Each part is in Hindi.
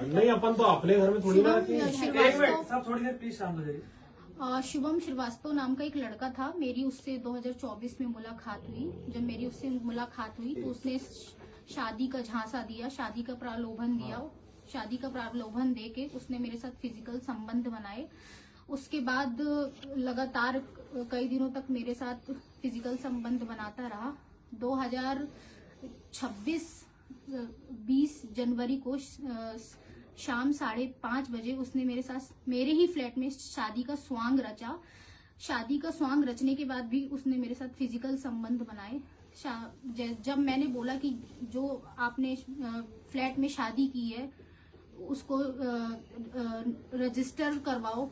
नहीं, अपन तो अपने घर में थोड़ी ना रखते हैं। सब थोड़ी देर प्लीज शांत हो जाइए। शुभम श्रीवास्तव नाम का एक लड़का था। मेरी उससे 2024 में मुलाकात हुई। जब मेरी उससे मुलाकात हुई तो उसने शादी का झांसा दिया, शादी का प्रलोभन दिया। शादी का प्रलोभन दे के उसने मेरे साथ फिजिकल संबंध बनाए। उसके बाद लगातार कई दिनों तक मेरे साथ फिजिकल संबंध बनाता रहा। 2026 जनवरी को शाम 5:30 बजे उसने मेरे साथ मेरे ही फ्लैट में शादी का स्वांग रचा। शादी का स्वांग रचने के बाद भी उसने मेरे साथ फिजिकल संबंध बनाए। जब मैंने बोला कि जो आपने फ्लैट में शादी की है उसको रजिस्टर करवाओ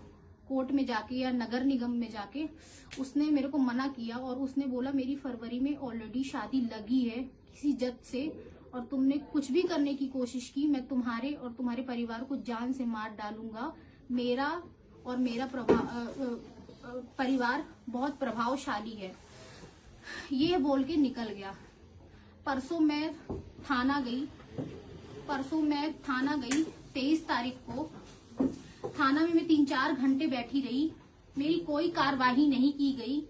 कोर्ट में जाके या नगर निगम में जाके, उसने मेरे को मना किया और उसने बोला मेरी फरवरी में ऑलरेडी शादी लगी है किसी जज से और तुमने कुछ भी करने की कोशिश की, मैं तुम्हारे और तुम्हारे परिवार को जान से मार डालूंगा। मेरा और मेरा परिवार बहुत प्रभावशाली है, ये बोल के निकल गया। परसों मैं थाना गई 23 तारीख को। थाना में मैं 3-4 घंटे बैठी रही, मेरी कोई कार्यवाही नहीं की गई।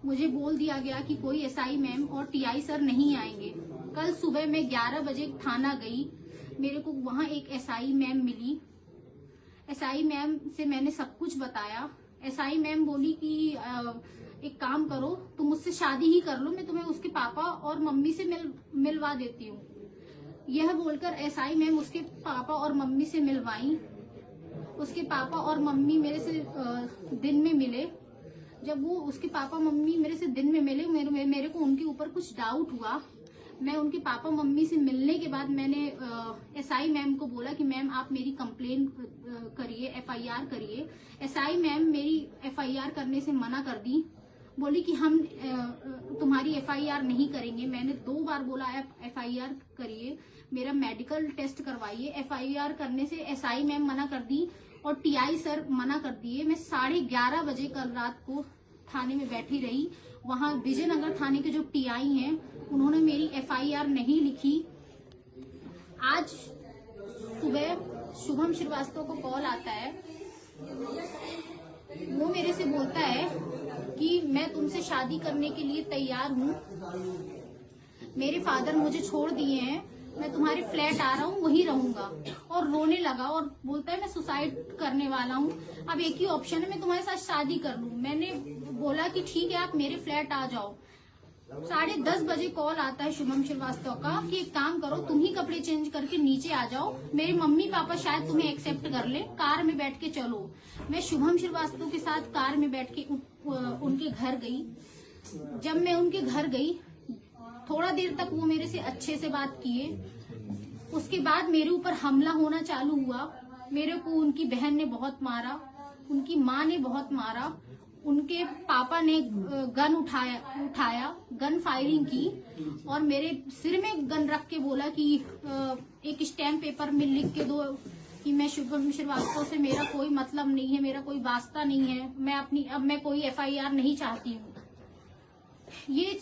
मुझे बोल दिया गया कि कोई एसआई मैम और टीआई सर नहीं आएंगे। कल सुबह मैं 11 बजे थाना गई, मेरे को वहां एक एसआई मैम मिली। एसआई मैम से मैंने सब कुछ बताया। एसआई मैम बोली कि एक काम करो, तुम मुझसे शादी ही कर लो, मैं तुम्हें उसके पापा और मम्मी से मिलवा देती हूँ। यह बोलकर एसआई मैम उसके पापा और मम्मी से मिलवाई। उसके पापा और मम्मी मेरे से दिन में मिले। जब वो उसके पापा मम्मी मेरे से दिन में मिले, मेरे को उनके ऊपर कुछ डाउट हुआ। मैं उनके पापा मम्मी से मिलने के बाद मैंने एसआई मैम को बोला कि मैम आप मेरी कंप्लेन करिए, एफआईआर करिए। एसआई मैम मेरी एफआईआर करने से मना कर दी, बोली कि हम तुम्हारी एफआईआर नहीं करेंगे। मैंने 2 बार बोला एफआईआर करिए, मेरा मेडिकल टेस्ट करवाइए। एफआईआर करने से एसआई मैम मना कर दी और टीआई सर मना कर दिए। मैं 11:30 बजे कल रात को थाने में बैठी रही। वहां विजयनगर थाने के जो टीआई हैं उन्होंने मेरी एफआईआर नहीं लिखी। आज सुबह शुभम श्रीवास्तव को कॉल आता है, वो मेरे से बोलता है कि मैं तुमसे शादी करने के लिए तैयार हूँ, मेरे फादर मुझे छोड़ दिए हैं, मैं तुम्हारे फ्लैट आ रहा हूँ, वहीं रहूंगा। और रोने लगा और बोलता है मैं सुसाइड करने वाला हूँ, अब एक ही ऑप्शन है मैं तुम्हारे साथ शादी कर लूँ। मैंने बोला कि ठीक है आप मेरे फ्लैट आ जाओ। 10:30 बजे कॉल आता है शुभम श्रीवास्तव का कि एक काम करो, तुम ही कपड़े चेंज करके नीचे आ जाओ, मेरे मम्मी पापा शायद तुम्हें एक्सेप्ट कर ले, कार में बैठ के चलो। मैं शुभम श्रीवास्तव के साथ कार में बैठ के उनके घर गई। जब मैं उनके घर गई थोड़ा देर तक वो मेरे से अच्छे से बात किए। उसके बाद मेरे ऊपर हमला होना चालू हुआ। मेरे को उनकी बहन ने बहुत मारा, उनकी माँ ने बहुत मारा, उनके पापा ने गन उठाया, गन फायरिंग की और मेरे सिर में गन रख के बोला कि एक स्टैम्प पेपर में लिख के दो कि मैं शुभम श्रीवास्तव से मेरा कोई मतलब नहीं है, मेरा कोई वास्ता नहीं है, मैं कोई एफआईआर नहीं चाहती हूँ। ये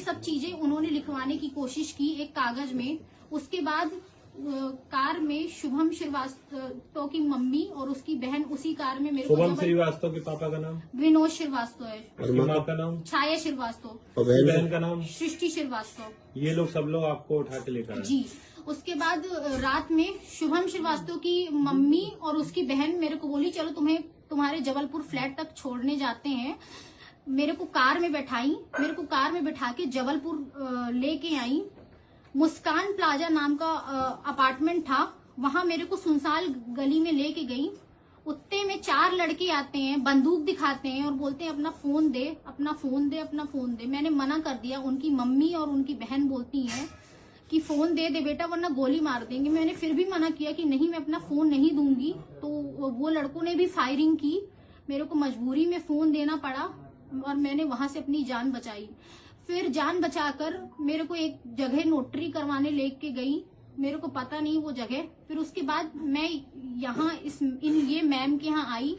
सब चीजें उन्होंने लिखवाने की कोशिश की एक कागज में। उसके बाद कार में शुभम श्रीवास्तव की मम्मी और उसकी बहन उसी कार में मेरे को। शुभम श्रीवास्तव के पापा का नाम विनोद श्रीवास्तव है, और माँ का नाम छाया श्रीवास्तव, और बहन का नाम सृष्टि श्रीवास्तव। ये लोग सब लोग आपको उठा के लेकर आए जी। उसके बाद रात में शुभम श्रीवास्तव की मम्मी और उसकी बहन मेरे को बोली चलो तुम्हें तुम्हारे जबलपुर फ्लैट तक छोड़ने जाते हैं। मेरे को कार में बैठाई, मेरे को कार में बैठा के जबलपुर लेके आई। मुस्कान प्लाजा नाम का अपार्टमेंट था, वहां मेरे को सुनसान गली में लेके गई। उत्ते में 4 लड़के आते हैं, बंदूक दिखाते हैं और बोलते हैं अपना फोन दे, अपना फोन दे, अपना फोन दे। मैंने मना कर दिया। उनकी मम्मी और उनकी बहन बोलती हैं कि फोन दे दे बेटा वरना गोली मार देंगे। मैंने फिर भी मना किया कि नहीं मैं अपना फोन नहीं दूंगी। तो वो लड़कों ने भी फायरिंग की, मेरे को मजबूरी में फोन देना पड़ा और मैंने वहां से अपनी जान बचाई। फिर जान बचाकर मेरे को एक जगह नोटरी करवाने लेके गई, मेरे को पता नहीं वो जगह। फिर उसके बाद मैं यहाँ ये मैम के यहाँ आई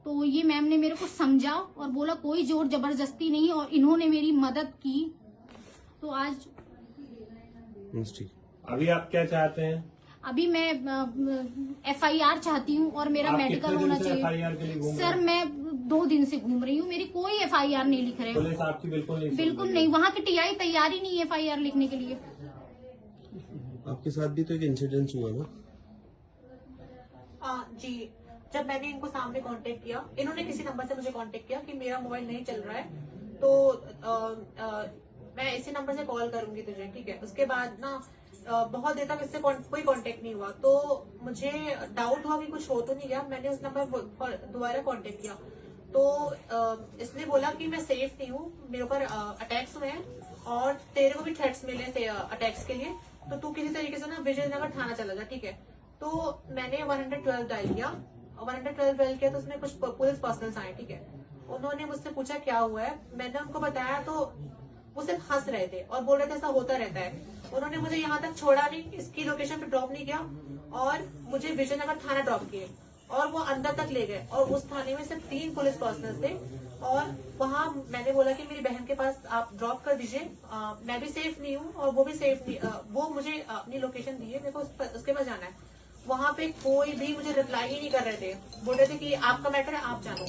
तो ये मैम ने मेरे को समझा और बोला कोई जोर जबरदस्ती नहीं और इन्होंने मेरी मदद की। तो आज अभी आप क्या चाहते हैं? अभी मैं FIR चाहती हूँ और मेरा आप मेडिकल कितने दिन होना से चाहिए। FIR के लिए घूम रहे सर हैं? मैं 2 दिन से घूम रही हूँ, मेरी कोई FIR नहीं लिख रहे। पुलिस आपकी बिल्कुल नहीं सुन बिल्कुल रही नहीं, है। वहाँ की TI तैयार ही नहीं है FIR लिखने के लिए। आपके साथ भी तो एक इंसिडेंस हुआ ना? जी, जब मैंने इनको सामने कांटेक्ट किया, इन्होंने किसी नंबर से मुझे कांटेक्ट किया कि मेरा मोबाइल नहीं चल रहा है, तो मैं इसी नंबर से कॉल करूंगी तुझे, ठीक है। उसके बाद ना बहुत देर तक इससे कोई कांटेक्ट नहीं हुआ, तो मुझे डाउट हुआ कि कुछ हो तो नहीं गया। मैंने उस नंबर पर दोबारा कांटेक्ट किया, तो इसने बोला कि मैं सेफ नहीं हूँ, मेरे ऊपर अटैक्स हुए हैं और तेरे को भी थ्रेट्स मिले थे अटैक्स के लिए, तो तू किसी तरीके से ना विजयनगर थाना चला जा, ठीक है। तो मैंने 112 डायल किया, 112 डायल किया तो उसमें कुछ पुलिस पर्सनल्स आए, ठीक है। उन्होंने मुझसे पूछा क्या हुआ है, मैंने उनको बताया तो वो सिर्फ हंस रहे थे और बोल रहे थे ऐसा होता रहता है। उन्होंने मुझे यहाँ तक छोड़ा नहीं, इसकी लोकेशन पे ड्रॉप नहीं किया और मुझे विजयनगर थाना ड्रॉप किए और वो अंदर तक ले गए, और उस थाने में सिर्फ 3 पुलिस पर्सनल थे। और वहाँ मैंने बोला कि मेरी बहन के पास आप ड्रॉप कर दीजिए, मैं भी सेफ नहीं हूँ और वो भी सेफ नहीं, वो मुझे अपनी लोकेशन दी है, मेरे को उसके पास जाना है। वहाँ पे कोई भी मुझे रिप्लाई ही नहीं कर रहे थे, बोल रहे थे कि आपका मैटर है, आप जानो।